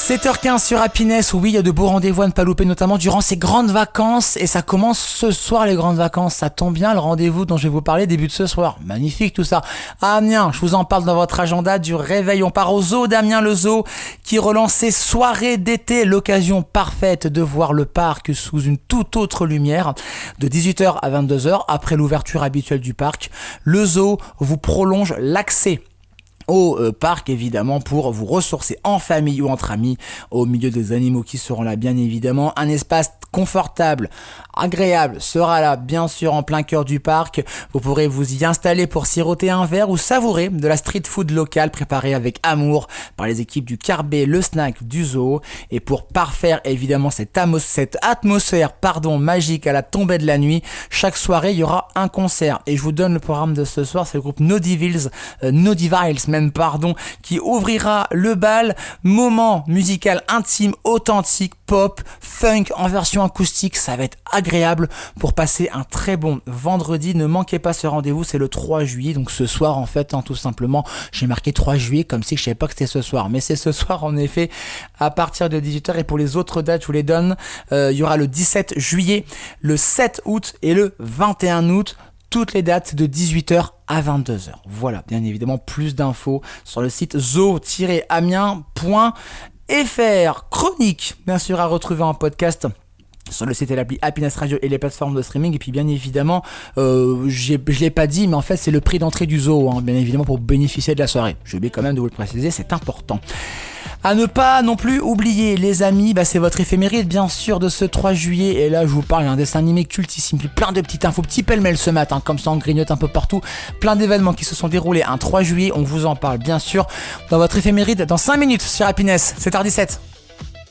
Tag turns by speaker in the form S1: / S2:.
S1: 7h15 sur Happiness, oui, il y a de beaux rendez-vous à ne pas louper, notamment durant ces grandes vacances. Et ça commence ce soir, les grandes vacances. Ça tombe bien, le rendez-vous dont je vais vous parler débute ce soir. Magnifique tout ça. À Amiens, je vous en parle dans votre agenda du réveil. On part au zoo d'Amiens, le zoo qui relance ses soirées d'été. L'occasion parfaite de voir le parc sous une toute autre lumière. De 18h à 22h, après l'ouverture habituelle du parc, le zoo vous prolonge l'accès au parc, évidemment, pour vous ressourcer en famille ou entre amis au milieu des animaux qui seront là, bien évidemment. Un espace confortable, agréable sera là, bien sûr, en plein cœur du parc. Vous pourrez vous y installer pour siroter un verre ou savourer de la street food locale préparée avec amour par les équipes du Carbet, le snack du zoo. Et pour parfaire évidemment cette atmosphère magique à la tombée de la nuit, chaque soirée il y aura un concert. Et je vous donne le programme de ce soir, c'est le groupe No Deviles, qui ouvrira le bal. Moment musical intime, authentique, pop, funk en version acoustique. Ça va être agréable pour passer un très bon vendredi. Ne manquez pas ce rendez-vous, c'est le 3 juillet, donc ce soir en fait, tout simplement. J'ai marqué 3 juillet comme si je savais pas que c'était ce soir, mais c'est ce soir en effet à partir de 18h. Et pour les autres dates, je vous les donne. Il y aura le 17 juillet, le 7 août et le 21 août. Toutes les dates de 18h à 22h. Voilà, bien évidemment, plus d'infos sur le site zoo-amiens.fr. Chronique, bien sûr, à retrouver en podcast sur le site et l'appli Happiness Radio et les plateformes de streaming. Et puis bien évidemment, je l'ai pas dit, mais en fait c'est le prix d'entrée du zoo, bien évidemment, pour bénéficier de la soirée. Je vais quand même de vous le préciser, c'est important. À ne pas non plus oublier, les amis, c'est votre éphéméride bien sûr de ce 3 juillet. Et là je vous parle d'un dessin animé cultissime, puis plein de petites infos, petit pêle-mêle ce matin, comme ça on grignote un peu partout. Plein d'événements qui se sont déroulés un 3 juillet, on vous en parle bien sûr dans votre éphéméride dans 5 minutes sur Happiness, 7h17.